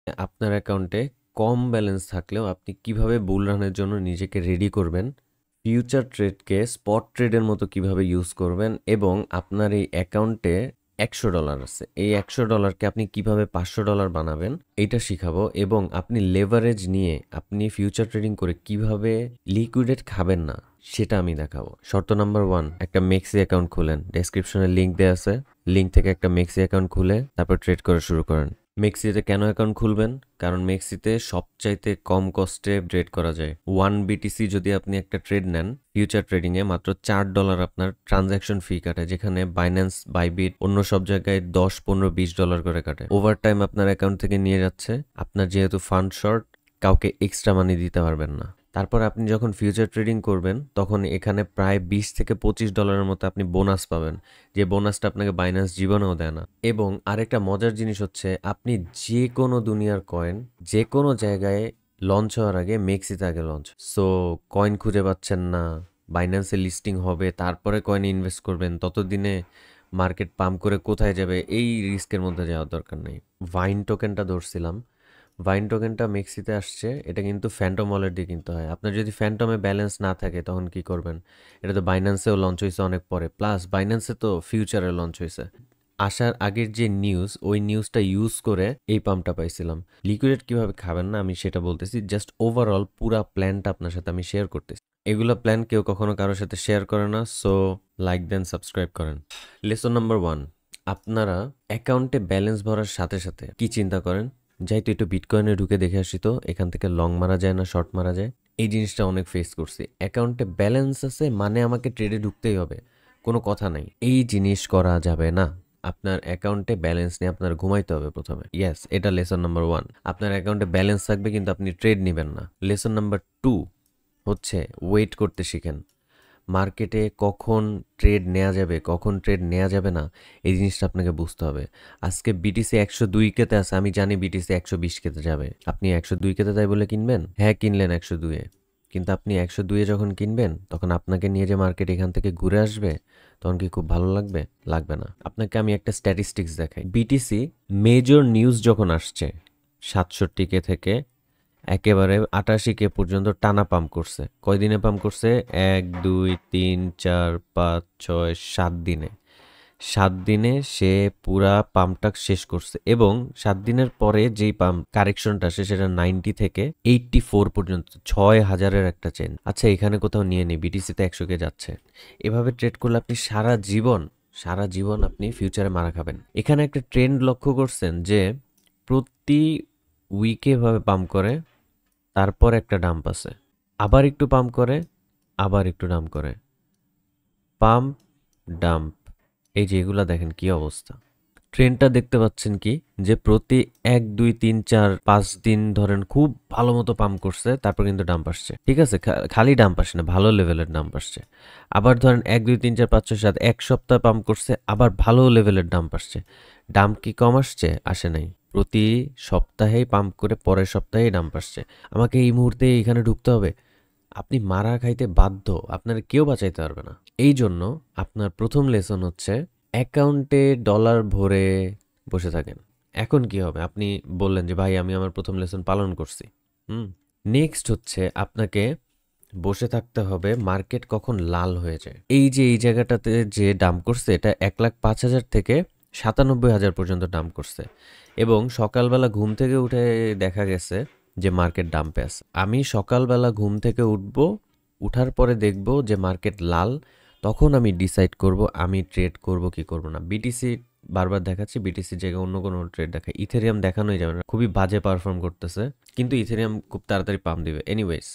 আপনার অ্যাকাউন্টে কম ব্যালেন্স থাকলেও আপনি কিভাবে বুল রানের জন্য নিজেকে রেডি করবেন, ফিউচার ট্রেডকে স্পট ট্রেডের মতো কিভাবে ইউজ করবেন এবং আপনার এই অ্যাকাউন্টে $100 আছে। এই $100কে আপনি কিভাবে $500 বানাবেন এইটা শিখাবো এবং আপনি লেভারেজ নিয়ে আপনি ফিউচার ট্রেডিং করে কিভাবে লিকুইডেট খাবেন না সেটা আমি দেখাবো। শর্ত নাম্বার 1, একটা মেক্সি অ্যাকাউন্ট খুলেন। ডেসক্রিপশনে লিঙ্ক দেওয়া আছে, লিঙ্ক থেকে একটা মেক্সি অ্যাকাউন্ট খুলে তারপর ট্রেড করা শুরু করেন। মেক্সিতে কেন অ্যাকাউন্ট খুলবেন? কারণ মেক্সিতে সবচাইতে কম কস্টে ট্রেড করা যায়। 1 BTC যদি আপনি একটা ট্রেড নেন ফিউচার ট্রেডিংয়ে, মাত্র $4 আপনার ট্রানজ্যাকশন ফি কাটে, যেখানে বাইন্যান্স, বাইবিট অন্য সব জায়গায় 10, 15, $20 করে কাটে। ওভার টাইম আপনার অ্যাকাউন্ট থেকে নিয়ে যাচ্ছে। আপনার যেহেতু ফান্ড শর্ট, কাউকে এক্সট্রা মানি দিতে পারবেন না। তারপর আপনি যখন ফিউচার ট্রেডিং করবেন তখন এখানে প্রায় $20 থেকে $25 মতো আপনি বোনাস পাবেন, যে বোনাসটা আপনাকে বাইন্যান্স জীবনেও দেয় না। এবং আরেকটা মজার জিনিস হচ্ছে, আপনি যে কোনো দুনিয়ার কয়েন যে কোনো জায়গায় লঞ্চ হওয়ার আগে মেক্সিতে আগে লঞ্চ। সো কয়েন খুঁজে পাচ্ছেন না, বাইন্যান্সে লিস্টিং হবে তারপরে কয়েনে ইনভেস্ট করবেন, ততদিনে মার্কেট পাম্প করে কোথায় যাবে এই রিস্কের মধ্যে যাওয়ার দরকার নেই। ভাইন টোকেনটা ধরছিলাম। ভাইন টোকেনটা মেক্সিতে আসছে, এটা কিন্তু ফ্যান্টম ওয়ালেট দিয়ে কিনতে হয়। আপনার যদি ফ্যান্টমে ব্যালেন্স না থাকে তখন কি করবেন? এটা তো বাইন্যান্সেও লঞ্চ হয়েছে অনেক পরে, প্লাস বাইন্যান্সে তো ফিউচারে লঞ্চ হয়েছে। আসার আগের যে নিউজ, ওই নিউজটা ইউজ করে এই পাম্পটা পাইছিলাম। লিকুইডেট কিভাবে খাবেন না আমি সেটা বলতেছি, জাস্ট ওভারঅল পুরা প্ল্যানটা আপনার সাথে আমি শেয়ার করতেছি। এগুলো প্ল্যান কেউ কখনো কারোর সাথে শেয়ার করে না, সো লাইক দেন, সাবস্ক্রাইব করেন। লেসন নাম্বার 1, আপনারা অ্যাকাউন্টে ব্যালেন্স ভরার সাথে সাথে কি চিন্তা করেন? যাই তো একটু বিটকয়েনে ঢুকে দেখে আসি তো এখান থেকে লং মারা যায় না শর্ট মারা যায়। এই জিনিসটা অনেক ফেস করছি। অ্যাকাউন্টে ব্যালেন্স আছে মানে আমাকে ট্রেডে ঢুকতেই হবে, কোনো কথা নাই। এই জিনিস করা যাবে না। আপনার অ্যাকাউন্টে ব্যালেন্স নিয়ে আপনার ঘুমাইতে হবে প্রথমে। ইয়েস, এটা লেসন নাম্বার 1। আপনার অ্যাকাউন্টে ব্যালেন্স থাকবে কিন্তু আপনি ট্রেড নেবেন না। লেসন নাম্বার 2 হচ্ছে ওয়েট করতে শিখেন। মার্কেটে কখন ট্রেড নেওয়া যাবে, কখন ট্রেড নেওয়া যাবে না, এই জিনিসটা আপনাকে বুঝতে হবে। আজকে বিটিসি 102 কেতে আছে, আমি জানি বিটিসি 120 কেতে যাবে। আপনি 102 কেতে তাই বলে কিনবেন? হ্যাঁ, কিনলেন 102-এ, কিন্তু আপনি 102-এ যখন কিনবেন তখন আপনাকে নিয়ে যে মার্কেট এখান থেকে ঘুরে আসবে, তখন কি খুব ভালো লাগবে? লাগবে না। আপনাকে আমি একটা স্ট্যাটিস্টিক্স দেখাই। বিটিসি মেজর নিউজ যখন আসছে 67 কে থেকে একেবারে 88 কে পর্যন্ত টানা পাম্প করছে। কয়দিনে পাম্প করছে? 1, 2, 3, 4, 5, 6, 7 দিনে। 7 দিনে সে পুরা পাম্পটা শেষ করছে এবং 7 দিনের পরে যেই পাম্প কারেকশনটা আসে সেটা 90 থেকে 84 পর্যন্ত, 6,000-এর একটা চেন। আচ্ছা, এখানে কোথাও নিয়ে নেই, বিটিসিতে 100-কে যাচ্ছে। এভাবে ট্রেড করলে আপনি সারা জীবন আপনি ফিউচারে মারা খাবেন। এখানে একটা ট্রেন্ড লক্ষ্য করছেন যে প্রতি উইকে এভাবে পাম্প করে, তারপর একটা ডাম্প আছে, আবার একটু পাম্প করে, আবার একটু ডাম্প করে, পাম্প, ডাম্প। এই যে এগুলা দেখেন কি অবস্থা। ট্রেনটা দেখতে পাচ্ছেন কি, যে প্রতি 1, 2, 3, 4, 5 দিন ধরেন খুব ভালো মতো পাম্প করছে, তারপর কিন্তু ডাম্প আসছে। ঠিক আছে, খালি ডাম্প আসে না, ভালো লেভেলের ডাম্প আসছে। আবার ধরেন 1, 2, 3, 4, 5, 6, 7 এক সপ্তাহ পাম্প করছে, আবার ভালো লেভেলের ডাম্প আসছে। ডাম্প কি কম আসছে? আসে নাই। প্রতি সপ্তাহেই পাম্প করে পরের সপ্তাহেই ডাম্প আসছে। আমাকে এই মুহূর্তে এখানে ঢুকতে হবে? আপনি মারা খাইতে বাধ্য, আপনার কেউ বাঁচাইতে পারবে না। এই জন্য আপনার প্রথম লেসন হচ্ছে অ্যাকাউন্টে ডলার ভরে বসে থাকেন। এখন কি হবে? আপনি বললেন যে ভাই আমি আমার প্রথম লেসন পালন করছি। নেক্সট হচ্ছে আপনাকে বসে থাকতে হবে মার্কেট কখন লাল হয়ে যায়। এই যে এই জায়গাটাতে যে ডাম্প করছে, এটা 1,05,000 থেকে 97,000 পর্যন্ত ডাম্প করছে এবং সকালবেলা ঘুম থেকে উঠে দেখা গেছে যে মার্কেট ডাম্পে আছে। আমি সকালবেলা ঘুম থেকে উঠার পরে দেখব যে মার্কেট লাল, তখন আমি ডিসাইড করব আমি ট্রেড করব কি করব না। বিটিসি বারবার দেখাচ্ছি, বিটিসির জায়গায় অন্য কোনো ট্রেড দেখায়। ইথেরিয়াম দেখানোই যাবে না, খুবই বাজে পারফর্ম করতেছে, কিন্তু ইথেরিয়াম খুব তাড়াতাড়ি পাম্প দিবে। এনিওয়েজ,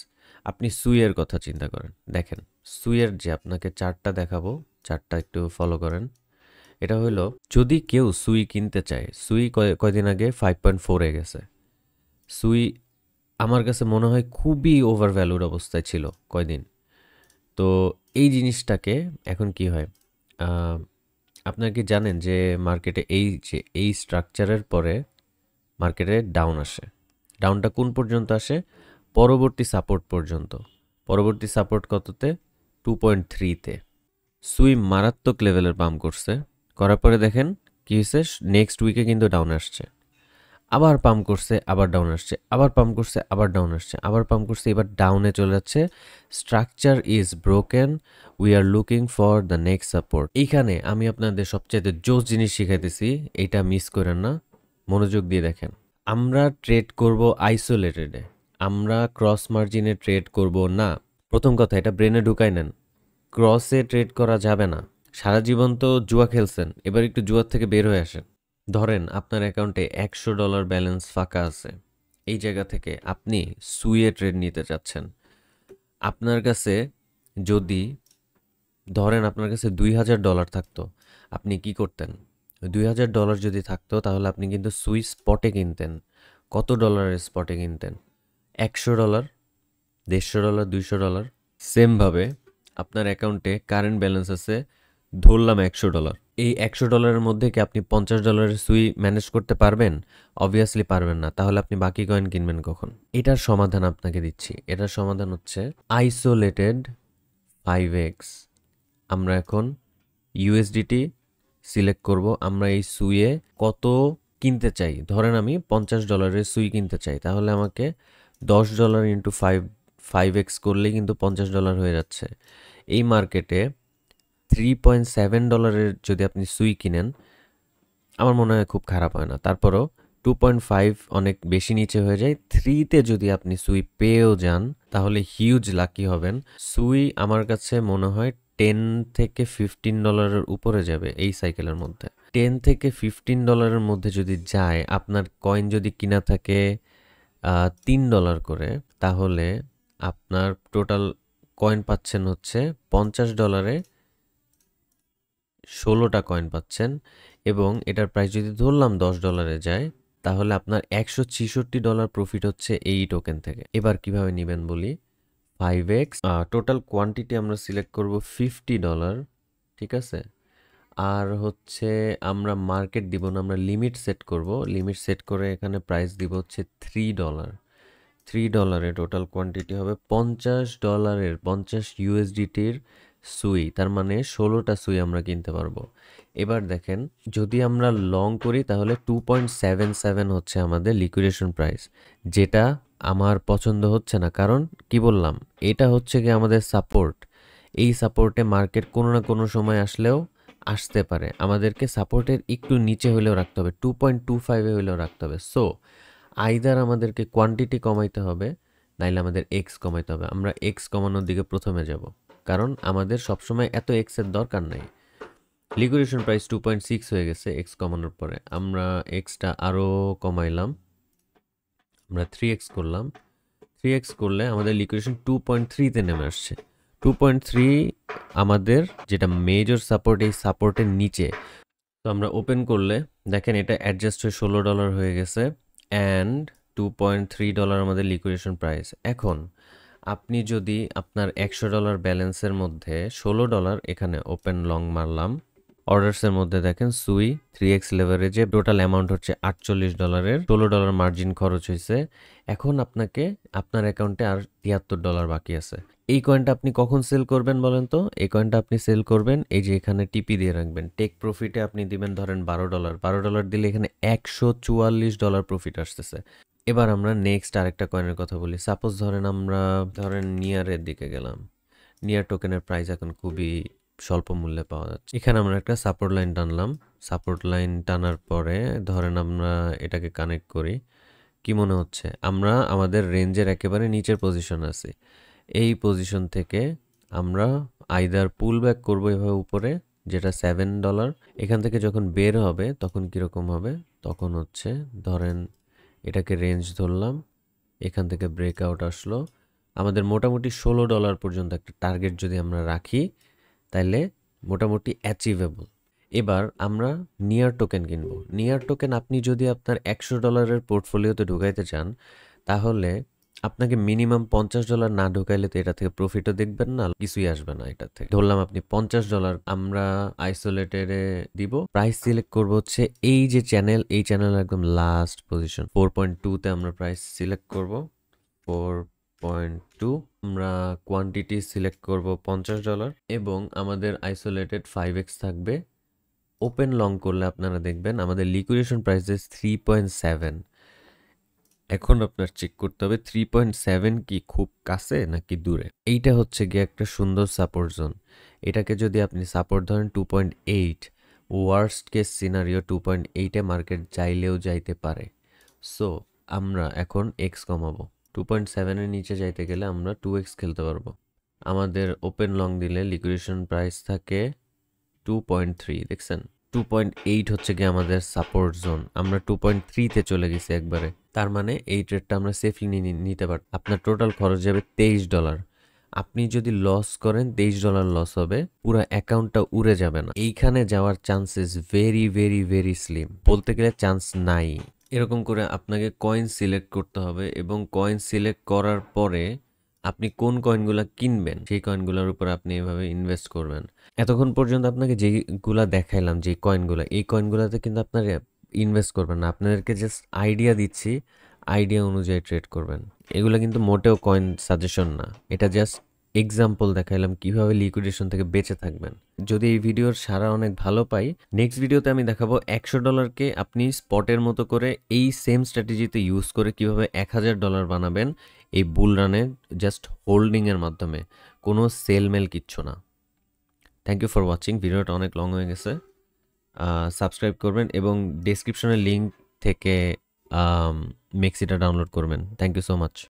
আপনি সুইয়ের কথা চিন্তা করেন। দেখেন সুইয়ের যে আপনাকে চার্টটা দেখাবো, চার্টটা একটু ফলো করেন। এটা হলো, যদি কেউ সুই কিনতে চায়, সুই কয়দিন আগে 5.4-এ গেছে। সুই আমার কাছে মনে হয় খুবই ওভার ভ্যালুড অবস্থায় ছিল কয়দিন। তো এই জিনিসটাকে এখন কি হয়, আহ, আপনারা কি জানেন যে মার্কেটে এই যে এই স্ট্রাকচারের পরে মার্কেটে ডাউন আসে। ডাউনটা কোন পর্যন্ত আসে? পরবর্তী সাপোর্ট পর্যন্ত। পরবর্তী সাপোর্ট কততে? 2.3-তে। সুই মারাত্মক লেভেলের পাম্প করছে, করার পরে দেখেন কি হয়েছে, নেক্সট উইকে কিন্তু ডাউন আসছে। আবার পাম্প করছে, আবার ডাউন আসছে, আবার পাম্প করছে, আবার ডাউন আসছে, আবার পাম্প করছে, এবার ডাউনে চলে যাচ্ছে। Structure is broken, we are looking for the next support. এইখানে আমি আপনাদের সবচেয়ে জোস জিনিস শিখাইতেছি, এইটা মিস করেন না, মনোযোগ দিয়ে দেখেন। আমরা ট্রেড করব আইসোলেটেডে, আমরা ক্রস মার্জিনে ট্রেড করব না। প্রথম কথা, এটা ব্রেনে ঢুকাই নেন, ক্রসে ট্রেড করা যাবে না। সারা জীবন তো জুয়া খেলছেন, এবার একটু জুয়ার থেকে বের হয়ে আসেন। ধরেন আপনার অ্যাকাউন্টে $100 ব্যালেন্স ফাঁকা আছে, এই জায়গা থেকে আপনি সুইয়ে ট্রেড নিতে চাচ্ছেন। আপনার কাছে যদি ধরেন আপনার কাছে $2000 থাকতো, আপনি কি করতেন? $2000 যদি থাকতো তাহলে আপনি কিন্তু সুই স্পটে কিনতেন। কত ডলারের স্পটে কিনতেন? $100, $150, $200। সেমভাবে আপনার অ্যাকাউন্টে কারেন্ট ব্যালেন্স আছে ধরলাম $100। এই $100 মধ্যে কি আপনি $50 সুই ম্যানেজ করতে পারবেন? অবভিয়াসলি পারবেন না। তাহলে আপনি বাকি কয়েন কিনবেন কখন? এটার সমাধান আপনাকে দিচ্ছি। এটার সমাধান হচ্ছে আইসোলেটেড 5x। আমরা এখন ইউএসডিটি সিলেক্ট করব। আমরা এই সুইয়ে কত কিনতে চাই, ধরেন আমি $50 সুই কিনতে চাই, তাহলে আমাকে $10 ইন্টু 5x করলেই কিন্তু $50 হয়ে যাচ্ছে। এই মার্কেটে $3.7 যদি আপনি সুই কিনেন, আমার মনে হয় খুব খারাপ হয় না। তারপরও 2.5 অনেক বেশি নিচে হয়ে যায়। 3তে যদি আপনি সুই পেয়েও যান তাহলে হিউজ লাকি হবেন। সুই আমার কাছে মনে হয় $10 থেকে $15 উপরে যাবে এই সাইকেলের মধ্যে। $10 থেকে $15 মধ্যে যদি যায়, আপনার কয়েন যদি কিনা থাকে $3 করে, তাহলে আপনার টোটাল কয়েন পাচ্ছেন হচ্ছে $50, 16টা কয়েন পাচ্ছেন। এবং এটার প্রাইস যদি ধরলাম $10 যায়, তাহলে আপনার $166 প্রফিট হচ্ছে এই টোকেন থেকে। এবার কিভাবে নেবেন বলি। 5x টোটাল কোয়ান্টিটি আমরা সিলেক্ট করব $50, ঠিক আছে। আর হচ্ছে আমরা মার্কেট দিব না, আমরা লিমিট সেট করব। লিমিট সেট করে এখানে প্রাইস দিব হচ্ছে $3। $3 টোটাল কোয়ান্টিটি হবে $50, 50 ইউএসডিটির সুই, তার মানে 16টা সুই আমরা কিনতে পারবো। এবার দেখেন, যদি আমরা লং করি তাহলে 2.77 হচ্ছে আমাদের লিকুইডেশন প্রাইস, যেটা আমার পছন্দ হচ্ছে না। কারণ কি বললাম, এটা হচ্ছে কি আমাদের সাপোর্ট। এই সাপোর্টে মার্কেট কোনো না কোনো সময় আসলেও আসতে পারে। আমাদেরকে সাপোর্টের একটু নিচে হলেও রাখতে হবে, 2.25-এ হলেও রাখতে হবে। সো আইদার আমাদেরকে কোয়ান্টিটি কমাইতে হবে, নাইলে আমাদের এক্স কমাইতে হবে। আমরা এক্স কমানোর দিকে প্রথমে যাব, কারণ আমাদের সবসময় এত এক্সের দরকার নাই। লিকুইডেশন প্রাইস 2.6 হয়ে গেছে এক্স কমানোর পরে। আমরা এক্সটা আরও কমাইলাম, আমরা 3x করলাম। 3x করলে আমাদের লিকুইডেশন 2.3-তে নেমে আসছে। 2.3 আমাদের যেটা মেজর সাপোর্ট, এই সাপোর্টের নিচে। তো আমরা ওপেন করলে দেখেন এটা অ্যাডজাস্ট হয়ে $16 হয়ে গেছে, অ্যান্ড $2.3 আমাদের লিকুইডেশন প্রাইস। এখন আপনি যদি আপনার $100 ব্যালেন্সের মধ্যে $16 এখানে ওপেন লং মারলাম, অর্ডার্সের মধ্যে দেখেন সুই 3x লেভারেজে টোটাল অ্যামাউন্ট হচ্ছে $48, $16 মার্জিন খরচ হয়েছে। এখন আপনাকে আপনার অ্যাকাউন্টে আর $73 বাকি আছে। এই কয়েনটা আপনি কখন সেল করবেন বলেন তো? এই কয়েনটা আপনি সেল করবেন এই যে এখানে টিপি দিয়ে রাখবেন, টেক প্রফিটে আপনি দিবেন ধরেন $12 দিলে এখানে $144 প্রফিট আসতেছে। এবার আমরা নেক্সট আরেকটা কয়েনের কথা বলি। সাপোজ ধরেন নিয়ারের দিকে গেলাম, নিয়ার টোকেনের প্রাইস এখন খুবই স্বল্প মূল্যে পাওয়া যাচ্ছে। এখানে আমরা একটা সাপোর্ট লাইন টানলাম। সাপোর্ট লাইন টানার পরে ধরেন আমরা এটাকে কানেক্ট করি। কি মনে হচ্ছে? আমরা আমাদের রেঞ্জের একেবারে নিচের পজিশন আছি। এই পজিশন থেকে আমরা আইদার পুল ব্যাক করবো এভাবে উপরে, যেটা $7। এখান থেকে যখন বের হবে তখন কীরকম হবে? তখন হচ্ছে ধরেন এটাকে রেঞ্জ ধরলাম, এখান থেকে ব্রেকআউট আসলো। আমাদের মোটামুটি $16 পর্যন্ত একটা টার্গেট যদি আমরা রাখি, তাইলে মোটামুটি অ্যাচিভেবল। এবার আমরা নিয়ার টোকেন কিনবো। নিয়ার টোকেন আপনি যদি আপনার $100 পোর্টফোলিওতে ঢুকাইতে চান, তাহলে আপনাকে মিনিমাম $50 না ঢুকাইলে তো এটা থেকে প্রফিটও দেখবেন না, কিছুই আসবে না এটা থেকে। ধরলাম আপনি $50 আমরা আইসোলেটেডে দিব। প্রাইস সিলেক্ট করবো হচ্ছে এই যে চ্যানেল, এই চ্যানেল একদম লাস্ট পজিশন 4.2-তে আমরা প্রাইস সিলেক্ট করব 4.2। আমরা কোয়ান্টিটি সিলেক্ট করব $50 এবং আমাদের আইসোলেটেড 5x থাকবে। ওপেন লং করলে আপনারা দেখবেন আমাদের লিকুইডেশন প্রাইস 3.7। এখন আপনার চেক করতে হবে 3.7 কি খুব কাছে নাকি দূরে। এইটা হচ্ছে গিয়ে একটা সুন্দর সাপোর্ট জোন। এটাকে যদি আপনি সাপোর্ট ধরেন 2.8, ওয়ার্স্ট কেস সিনারিও 2.8-এ মার্কেট চাইলেও যাইতে পারে। সো আমরা এখন এক্স কমাবো। 2.7-এর নিচে যাইতে গেলে আমরা 2x খেলতে পারবো। আমাদের ওপেন লং দিলে লিকুইডেশন প্রাইস থাকে 2.3, দেখছেন? 2.8 হচ্ছে গিয়ে আমাদের সাপোর্ট জোন। আমরা 2.3-তে চলে গেছি একবারে। তার মানে এই ট্রেডটা আমরা সেফলি নিতে পারি। আপনার টোটাল খরচ যাবে $23। আপনি যদি লস করেন $23 লস হবে, পুরো অ্যাকাউন্টটা উড়ে যাবে না। এইখানে যাওয়ার chances very very very slim, বলতে গেলে চান্স নাই। এরকম করে আপনাকে কয়েন সিলেক্ট করতে হবে এবং কয়েন সিলেক্ট করার পরে আপনি কোন কয়েনগুলো কিনবেন সেই কয়েনগুলোর উপর আপনি এভাবে ইনভেস্ট করবেন। এতক্ষণ পর্যন্ত আপনাকে যেগুলা দেখাইলাম, যে কয়েনগুলো, এই কয়েনগুলোতে কিন্তু আপনার ইনভেস্ট করবেন না, আপনাদেরকে জাস্ট আইডিয়া দিচ্ছি, আইডিয়া অনুযায়ী ট্রেড করবেন। এগুলো কিন্তু মোটেও কয়েন সাজেশন না, এটা জাস্ট এক্সাম্পল দেখাইলাম কিভাবে লিকুইডেশন থেকে বেঁচে থাকবেন। যদি এই ভিডিওর সারা অনেক ভালো পাই, নেক্সট ভিডিওতে আমি দেখাবো $100কে আপনি স্পটের মতো করে এই সেম স্ট্র্যাটেজিতে ইউজ করে কিভাবে $1000 বানাবেন এই বুল রানে, জাস্ট হোল্ডিংয়ের মাধ্যমে, কোনো সেল মেল কিচ্ছু না। Thank you for watching. ভিডিওটা অনেক লং হয়ে গেছে। সাবস্ক্রাইব করবেন এবং ডেসক্রিপশনের লিঙ্ক থেকে মেক্সিটা ডাউনলোড করবেন। Thank you so much.